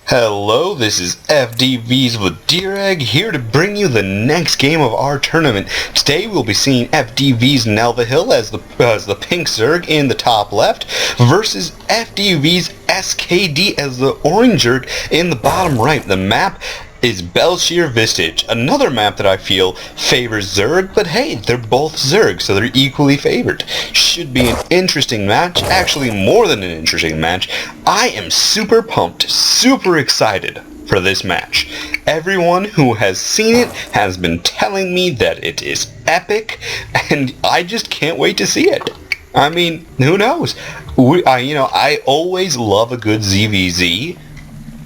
Hello, this is FDV's vladerag here to bring you the next game of our tournament. Today we'll be seeing FDV's nelvahill as the pink Zerg in the top left versus FDV's SKD as the orange Zerg in the bottom right. The map is bel'shir Vistage, another map that I feel favors Zerg, but hey, they're both Zerg, so they're equally favored. Should be an interesting match, actually more than an interesting match. I am super pumped, super excited for this match. Everyone who has seen it has been telling me that it is epic, and I just can't wait to see it. I mean, who knows? I always love a good ZVZ.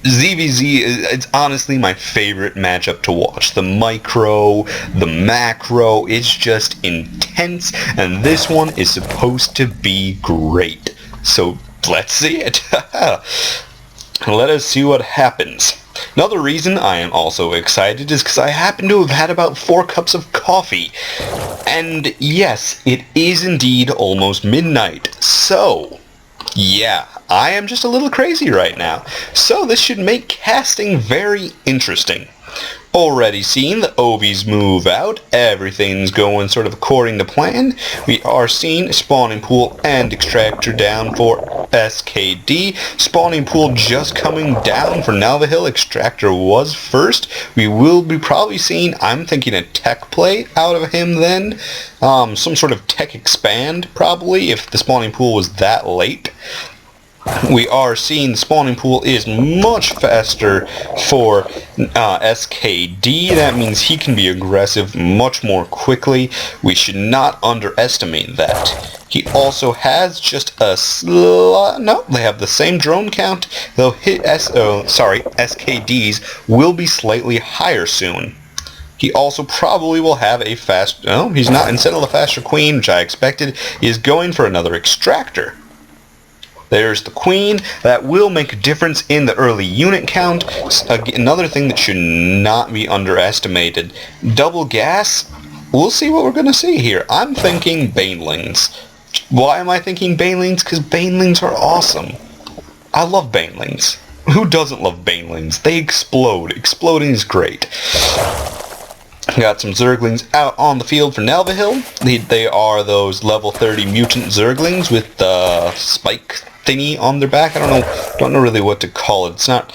ZVZ it's honestly my favorite matchup to watch. The micro, the macro, it's just intense, and this one is supposed to be great. So let's see it. Let us see what happens. Another reason I am also excited is because I happen to have had about 4 cups of coffee. And yes, it is indeed almost midnight. So yeah, I am just a little crazy right now, so this should make casting very interesting. Already seen the Ovies move out, everything's going sort of according to plan. We are seeing spawning pool and extractor down for SKD. Spawning pool just coming down for nelvahill. Extractor was first. We will be probably seeing, I'm thinking, a tech play out of him then. Some sort of tech expand probably if the spawning pool was that late. We are seeing the spawning pool is much faster for SKD. That means he can be aggressive much more quickly. We should not underestimate that. He also has just a no, they have the same drone count. They'll hit SKD's will be slightly higher soon. He also probably will have a fast, no, he's not, instead of the faster queen, which I expected, he is going for another extractor. There's the queen. That will make a difference in the early unit count. Another thing that should not be underestimated. Double gas. We'll see what we're going to see here. I'm thinking banelings. Why am I thinking banelings? Because banelings are awesome. I love banelings. Who doesn't love banelings? They explode. Exploding is great. Got some Zerglings out on the field for nelvahill. They are those level 30 mutant Zerglings with the spike thingy on their back. I don't know really what to call it. It's not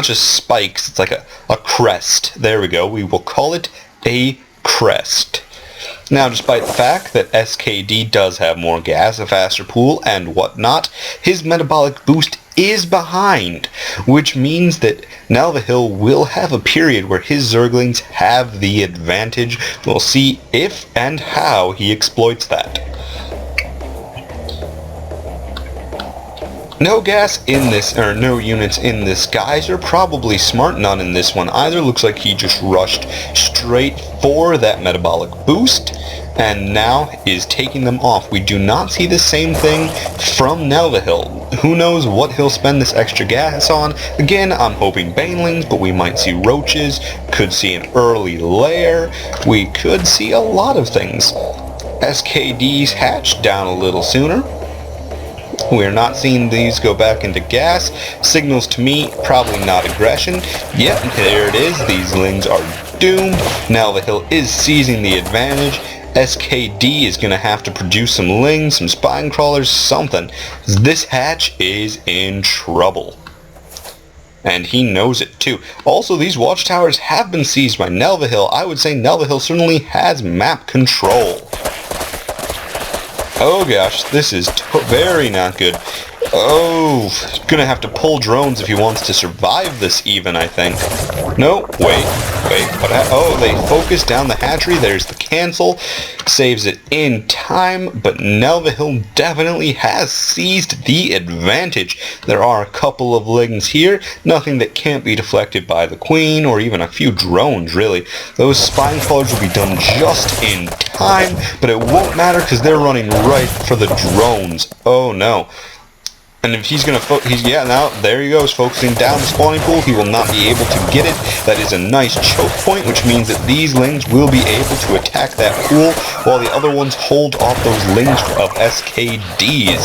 just spikes. It's like a crest. There we go. We will call it a crest. Now, despite the fact that SKD does have more gas, a faster pool, and whatnot, his metabolic boost is behind, which means that nelvahill will have a period where his Zerglings have the advantage. We'll see if and how he exploits that. No gas in this, or no units in this geyser, probably smart, none in this one either. Looks like he just rushed straight for that metabolic boost, and now is taking them off. We do not see the same thing from nelvahill. Who knows what he'll spend this extra gas on? Again, I'm hoping banelings, but we might see roaches, could see an early lair, we could see a lot of things. SKD's hatch down a little sooner. We're not seeing these go back into gas. Signals to me, probably not aggression. Yep, there it is. These lings are doomed. nelvahill is seizing the advantage. SKD is going to have to produce some lings, some spine crawlers, something. This hatch is in trouble. And he knows it too. Also, these watchtowers have been seized by nelvahill. I would say nelvahill certainly has map control. Oh gosh, this is very not good. Oh, gonna have to pull drones if he wants to survive this even, I think. No, wait, what oh, they focus down the hatchery, there's the cancel, saves it in time, but nelvahill definitely has seized the advantage. There are a couple of lings here, nothing that can't be deflected by the queen, or even a few drones, really. Those spine crawlers will be done just in time, but it won't matter because they're running right for the drones. Oh no. And if he's going to, yeah, now there he goes, focusing down the spawning pool. He will not be able to get it. That is a nice choke point, which means that these lings will be able to attack that pool, while the other ones hold off those lings of SKDs.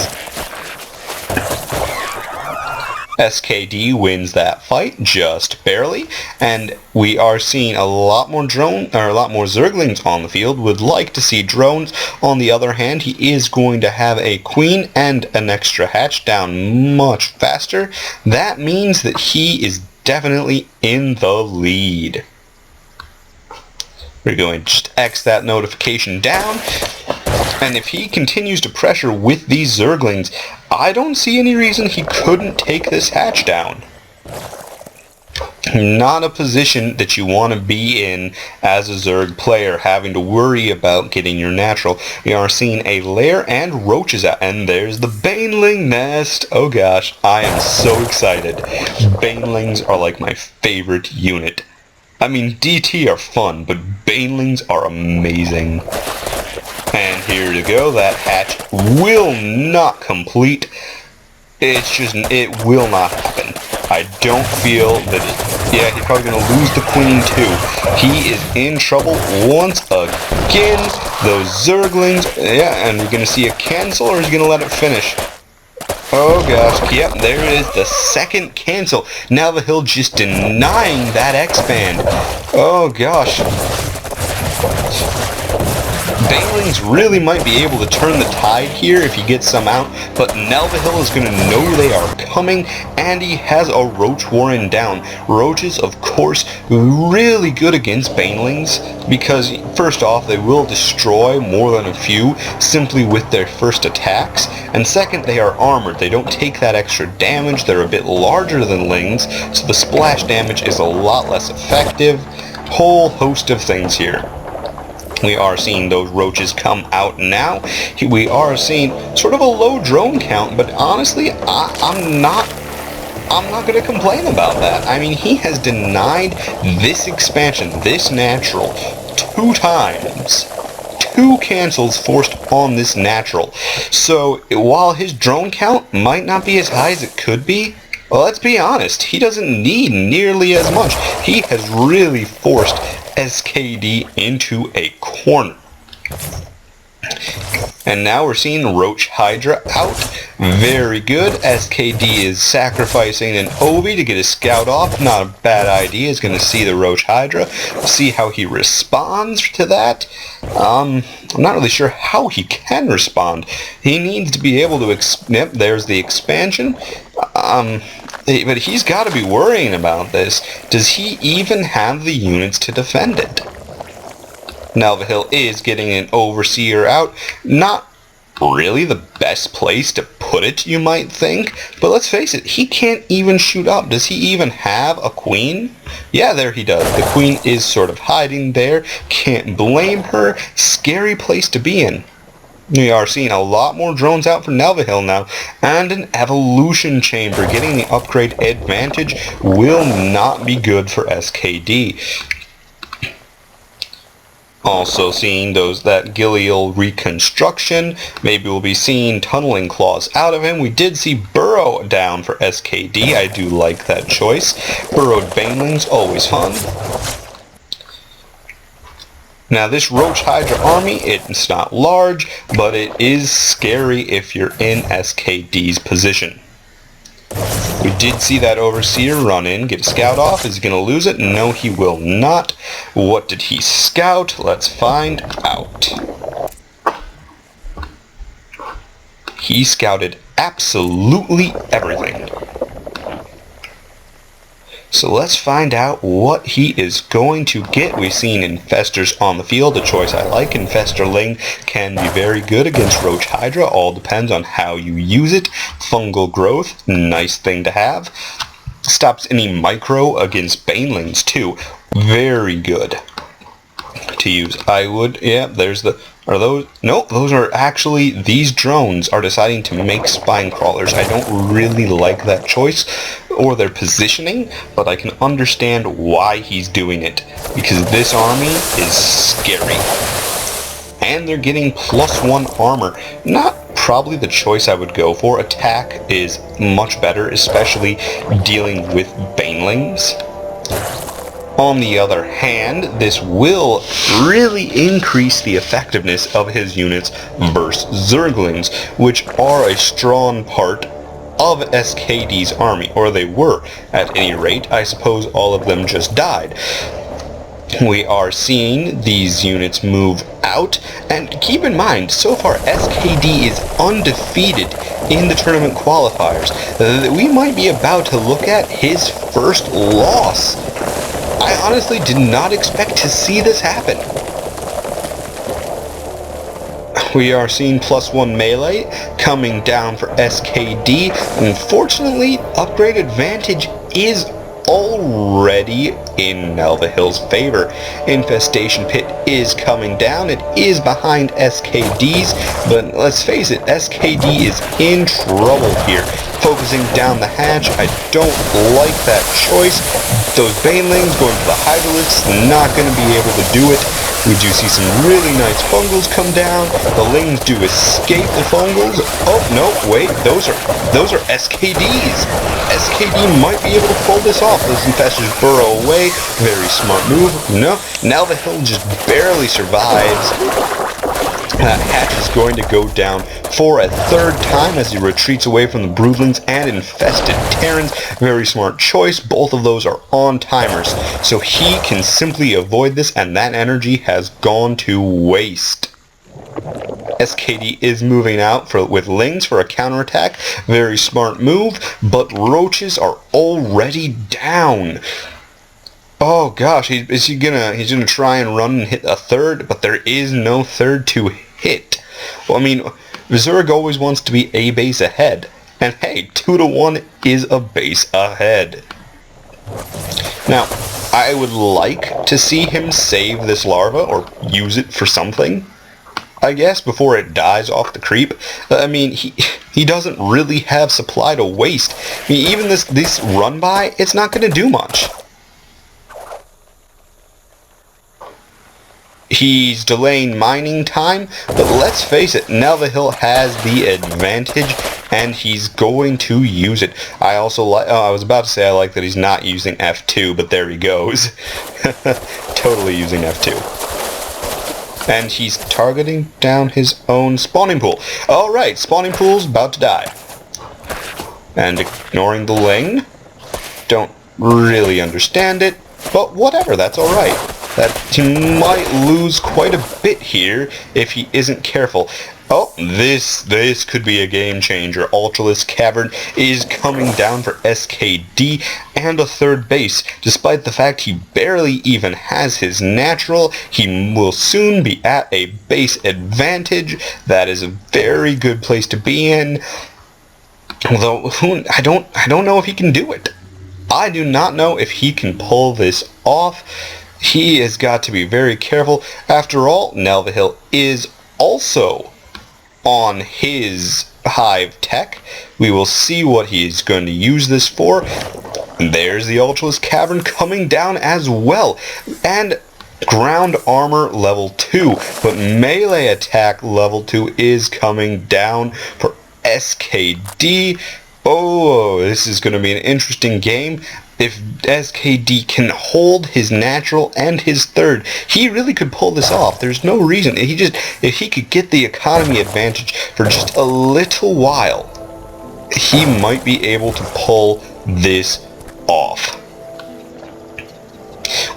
SKD wins that fight just barely, and we are seeing a lot more Zerglings on the field. Would like to see drones. On the other hand, he is going to have a queen and an extra hatch down much faster. That means that he is definitely in the lead. We're going to just X that notification down. And if he continues to pressure with these Zerglings, I don't see any reason he couldn't take this hatch down. Not a position that you want to be in as a Zerg player, having to worry about getting your natural. We are seeing a lair and roaches out, and there's the Baneling nest. Oh gosh, I am so excited. Banelings are like my favorite unit. I mean, DT are fun, but Banelings are amazing. And here to go, that hatch will not complete. It will not happen. I don't feel that yeah, he's probably going to lose the queen too. He is in trouble once again. Those Zerglings, yeah, and we're going to see a cancel, or is he going to let it finish? Oh gosh, yep, there it is, the second cancel. Nelvahill just denying that expand. Oh gosh. Banelings really might be able to turn the tide here if he gets some out, but Nelvahill is going to know they are coming, and he has a Roach Warren down. Roaches, of course, really good against Banelings, because first off, they will destroy more than a few simply with their first attacks, and second, they are armored. They don't take that extra damage. They're a bit larger than Lings, so the splash damage is a lot less effective. Whole host of things here. We are seeing those roaches come out now. We are seeing sort of a low drone count, but honestly, I'm not going to complain about that. I mean, he has denied this expansion, this natural, 2 times. 2 cancels forced on this natural. So while his drone count might not be as high as it could be, well, let's be honest, he doesn't need nearly as much. He has really forced SKD into a corner. And now we're seeing Roach Hydra out. Very good. SKD is sacrificing an Ovi to get his scout off. Not a bad idea. He's going to see the Roach Hydra. See how he responds to that. I'm not really sure how he can respond. He needs to be able to... Yep, there's the expansion. But he's got to be worrying about this. Does he even have the units to defend it? Nelvahill is getting an Overseer out. Not really the best place to put it, you might think. But let's face it, he can't even shoot up. Does he even have a queen? Yeah, there he does. The queen is sort of hiding there. Can't blame her. Scary place to be in. We are seeing a lot more drones out for Nelvahill now, and an evolution chamber. Getting the upgrade advantage will not be good for SKD. Also seeing that Gillial reconstruction. Maybe we'll be seeing tunneling claws out of him. We did see Burrow down for SKD. I do like that choice. Burrowed Banelings, always fun. Now this Roach Hydra army, it's not large, but it is scary if you're in SKD's position. We did see that Overseer run in, get a scout off. Is he going to lose it? No, he will not. What did he scout? Let's find out. He scouted absolutely everything. So let's find out what he is going to get. We've seen Infestors on the field, a choice I like. Infestorling can be very good against Roach Hydra. All depends on how you use it. Fungal growth, nice thing to have. Stops any micro against Banelings too. Very good to use. I would, yeah, there's the... Are those? Nope, those are actually, these drones are deciding to make spine crawlers. I don't really like that choice or their positioning, but I can understand why he's doing it, because this army is scary. And they're getting +1 armor. Not probably the choice I would go for. Attack is much better, especially dealing with Banelings. On the other hand, this will really increase the effectiveness of his units versus Zerglings, which are a strong part of SKD's army, or they were at any rate. I suppose all of them just died. We are seeing these units move out, and keep in mind, so far SKD is undefeated in the tournament qualifiers. We might be about to look at his first loss. I honestly did not expect to see this happen. We are seeing +1 melee coming down for SKD. Unfortunately, upgrade advantage is already in nelvahill's favor. Infestation Pit is coming down. It is behind SKD's, but let's face it, SKD is in trouble here. Focusing down the hatch, I don't like that choice. Those banelings going to the Hydralisks, not going to be able to do it. We do see some really nice fungals come down. The lings do escape the fungals. Oh no, wait, those are SKDs. SKD might be able to pull this off. Those infestors burrow away. Very smart move. No, now the hill just barely survives. Hatch is going to go down for a third time as he retreats away from the broodlings and infested Terrans. Very smart choice. Both of those are on timers, so he can simply avoid this, and that energy has gone to waste. SKD is moving out with lings for a counterattack. Very smart move, but roaches are already down. Oh gosh, he's gonna try and run and hit a third, but there is no third to hit. Well, I mean, Zerg always wants to be a base ahead, and hey, 2-1 is a base ahead. Now, I would like to see him save this larva or use it for something, I guess, before it dies off the creep. I mean, he doesn't really have supply to waste. I mean, even this run by, it's not going to do much. He's delaying mining time, but let's face it, nelvahill has the advantage, and he's going to use it. I also like, I was about to say I like that he's not using F2, but there he goes. Totally using F2. And he's targeting down his own spawning pool. Alright, spawning pool's about to die. And ignoring the ling. Don't really understand it, but whatever, that's alright. That he might lose quite a bit here if he isn't careful. Oh, this could be a game changer. Ultralisk Cavern is coming down for SKD and a third base. Despite the fact he barely even has his natural, he will soon be at a base advantage. That is a very good place to be in. Although I don't know if he can do it. I do not know if he can pull this off. He has got to be very careful. After all, nelvahill is also on his hive tech. We will see what he is going to use this for. There's the Ultralisk Cavern coming down as well. And ground armor level 2. But melee attack level 2 is coming down for SKD. Oh, this is going to be an interesting game. If SKD can hold his natural and his third, he really could pull this off. There's no reason. If he could get the economy advantage for just a little while, he might be able to pull this off.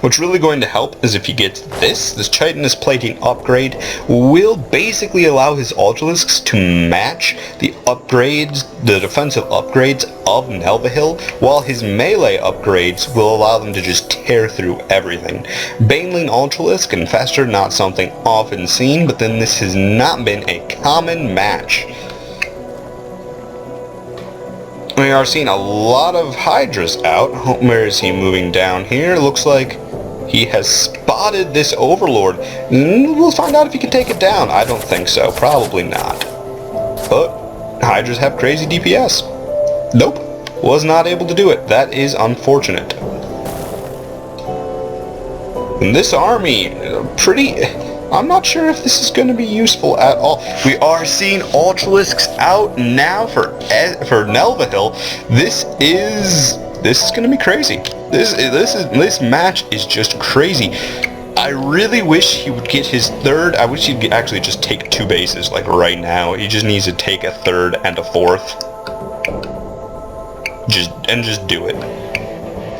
What's really going to help is if he gets this chitinous plating upgrade will basically allow his Ultralisks to match the upgrades, the defensive upgrades of nelvahill, while his melee upgrades will allow them to just tear through everything. Baneling Ultralisk and Fester, not something often seen, but then this has not been a common match. We are seeing a lot of Hydras out. Where is he moving down here? Looks like he has spotted this Overlord. We'll find out if he can take it down. I don't think so. Probably not. But Hydras have crazy DPS. Nope. Was not able to do it. That is unfortunate. And this army, I'm not sure if this is going to be useful at all. We are seeing Ultralisks out now for nelvahill. This is going to be crazy. This match is just crazy. I really wish he would get his third. I wish he'd actually just take 2 bases like right now. He just needs to take a third and a fourth. just do it.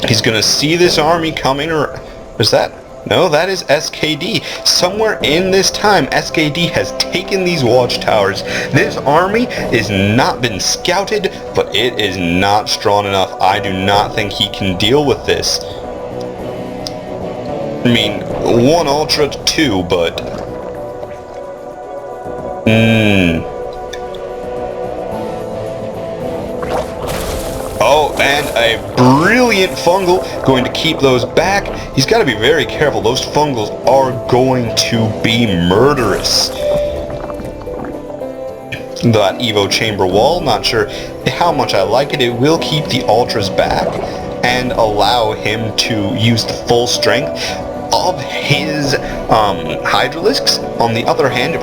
He's gonna see this army coming, or is that? No, that is SKD. Somewhere in this time, SKD has taken these watchtowers. This army is not been scouted, but it is not strong enough. I do not think he can deal with this. I mean, 1 Ultra, 2, but... Oh, and a brilliant fungal, going to keep those back. He's got to be very careful. Those fungals are going to be murderous. That Evo chamber wall, not sure how much I like it. It will keep the Ultras back and allow him to use the full strength of his Hydralisks. On the other hand, it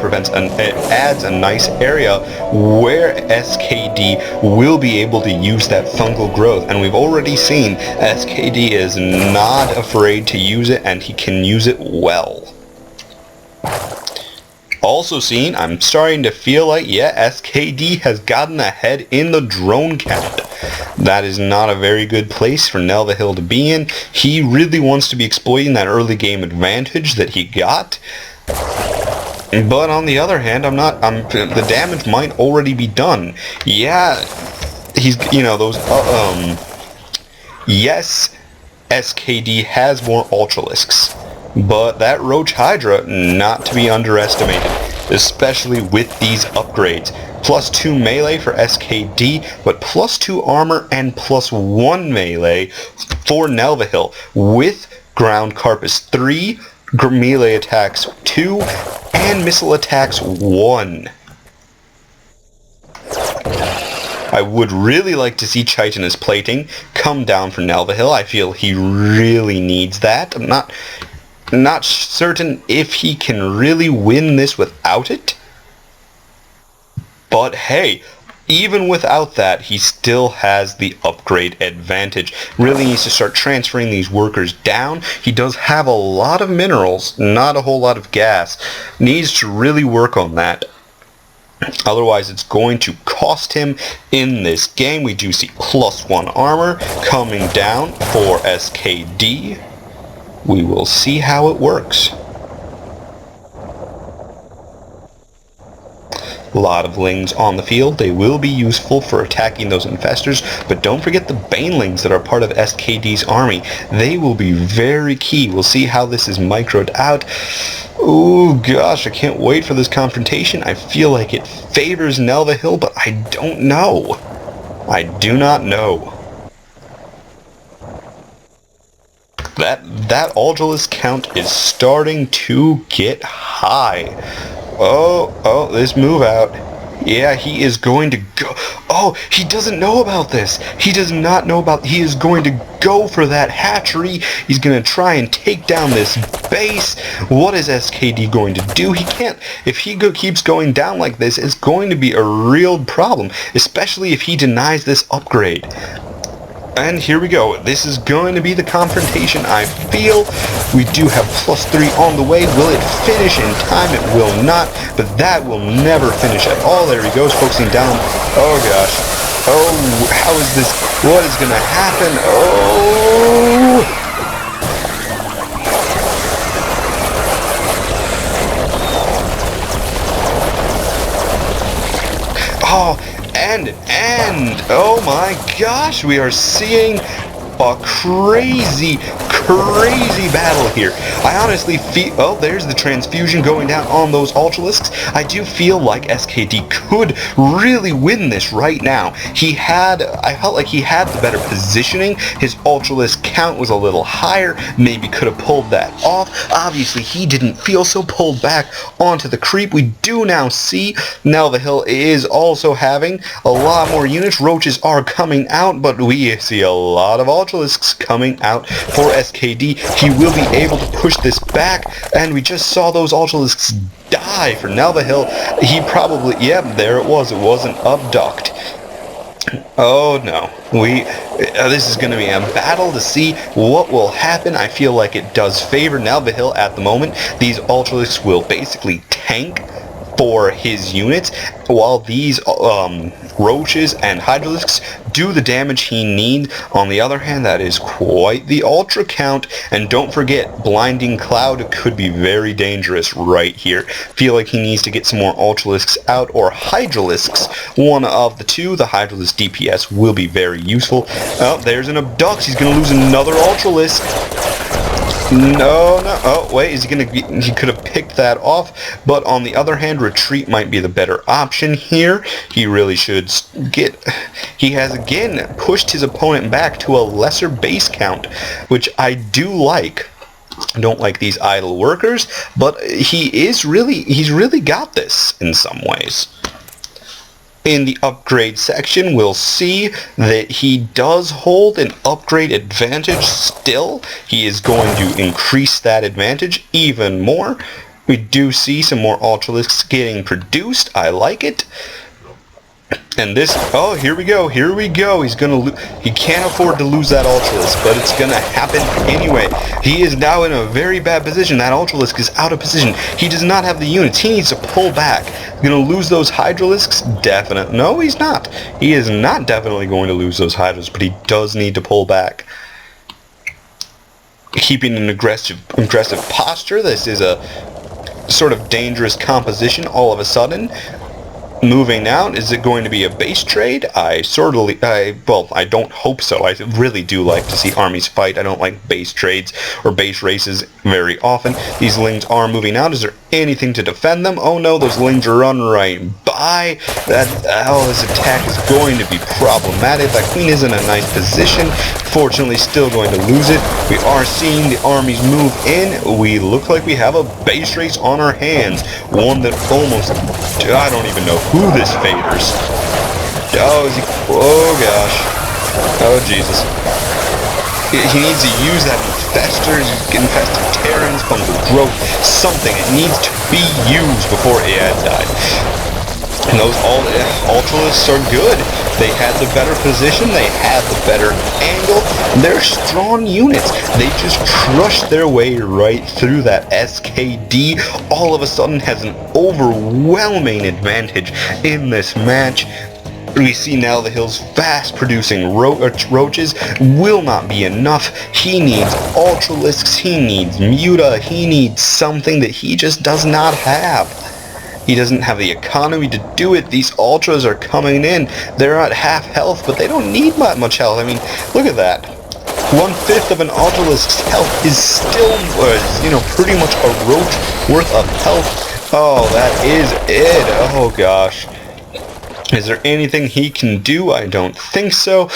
adds a nice area where SKD will be able to use that fungal growth, and we've already seen SKD is not afraid to use it, and he can use it well. Also seen, I'm starting to feel like, yeah, SKD has gotten ahead in the drone count. That is not a very good place for nelvahill to be in. He really wants to be exploiting that early game advantage that he got. But on the other hand, the damage might already be done. Yeah, he's, you know, those, yes, SKD has more Ultralisks. But that Roach Hydra, not to be underestimated, especially with these upgrades. +2 melee for SKD, but +2 armor and +1 melee for nelvahill, with ground carpus 3, melee attacks 2, and missile attacks 1. I would really like to see Chitinous plating come down for nelvahill. I feel he really needs that. I'm not certain if he can really win this without it. But hey, even without that, he still has the upgrade advantage. Really needs to start transferring these workers down. He does have a lot of minerals, not a whole lot of gas. Needs to really work on that. Otherwise, it's going to cost him in this game. We do see +1 armor coming down for SKD. We will see how it works. A lot of lings on the field. They will be useful for attacking those infestors, but don't forget the banelings that are part of SKD's army. They will be very key. We'll see how this is microed out. Oh gosh, I can't wait for this confrontation. I feel like it favors nelvahill, but I don't know. I do not know. That Ultralisk count is starting to get high. Oh, this move out. Yeah, he is going to go. Oh, he doesn't know about this. He does not know about. He is going to go for that hatchery. He's going to try and take down this base. What is SKD going to do? He can't. If he keeps going down like this, it's going to be a real problem, especially if he denies this upgrade. And here we go. This is going to be the confrontation, I feel. We do have +3 on the way. Will it finish in time? It will not, but that will never finish at all. There he goes, focusing down. Oh gosh. Oh, how is this? What is going to happen? Oh! Oh, and oh my gosh, we are seeing a crazy battle here. I honestly feel, oh, there's the transfusion going down on those Ultralisks. I do feel like SKD could really win this right now. I felt like he had the better positioning. His Ultralisk count was a little higher, maybe could have pulled that off. Obviously, he didn't feel so pulled back onto the creep. We do now see nelvahill is also having a lot more units. Roaches are coming out, but we see a lot of Ultralisks coming out for SKD. He will be able to push this back, and we just saw those Ultralisks die for nelvahill. He probably, yeah, there it was. It was an abduct. Oh no, this is going to be a battle to see what will happen. I feel like it does favor nelvahill at the moment. These Ultralisks will basically tank for his units, while these roaches and hydralisks do the damage he needs. On the other hand, that is quite the ultra count, and don't forget, blinding cloud could be very dangerous right here. Feel like he needs to get some more ultralisks out, or hydralisks. One of the two. The hydralisk DPS will be very useful. Oh, there's an abduct. He's gonna lose another ultralisk. No. Oh, wait, is he gonna get... He could have picked that off, but on the other hand, retreat might be the better option here. He really should get... He has again pushed his opponent back to a lesser base count, which I do like. I don't like these idle workers, but he's really got this in some ways. In the upgrade section, we'll see that he does hold an upgrade advantage still. He is going to increase that advantage even more. We do see some more ultralisks getting produced. I like it. And this, oh, here we go. He's gonna he can't afford to lose that ultralisk, but it's gonna happen anyway. He is now in a very bad position. That ultralisk is out of position. He does not have the units. He needs to pull back. Gonna lose those hydralisks? Definitely. No, he's not. He is not definitely going to lose those hydralisks, but he does need to pull back. Keeping an aggressive posture. This is a sort of dangerous composition all of a sudden. Moving out, is it going to be a base trade? Well, I don't hope so. I really do like to see armies fight. I don't like base trades or base races very often. These lings are moving out. Is there anything to defend them? Oh no, those lings run right by. This attack is going to be problematic. That queen is in a nice position. Fortunately, still going to lose it. We are seeing the armies move in. We look like we have a base race on our hands. One that almost... I don't even know who this favors. Oh, is he... Oh, gosh. Oh, Jesus. He needs to use that infestors, infested terrans, fungal growth, something. It needs to be used before it died. And those ultralisks are good. They had the better position, they had the better angle. They're strong units. They just crushed their way right through that SKD. All of a sudden has an overwhelming advantage in this match. We see now the Hill's fast producing roaches will not be enough. He needs ultralisks, he needs muta, he needs something that he just does not have. He doesn't have the economy to do it. These ultras are coming in. They're at half health, but they don't need that much health. I mean, look at that. 1/5 of an ultralisk's health is still, pretty much a roach worth of health. Oh, that is it. Oh, gosh. Is there anything he can do? I don't think so.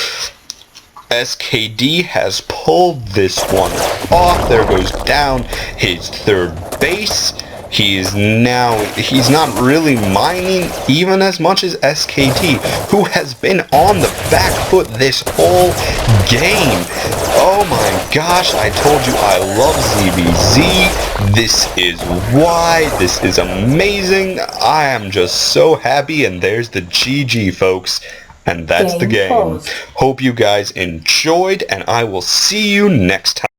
SKD has pulled this one off. There goes down his third base. He's not really mining even as much as SKD, who has been on the back foot this whole game. Oh my gosh, I told you I love ZBZ. This is why. This is amazing. I am just so happy, and there's the GG, folks. And that's the game. Hope you guys enjoyed, and I will see you next time.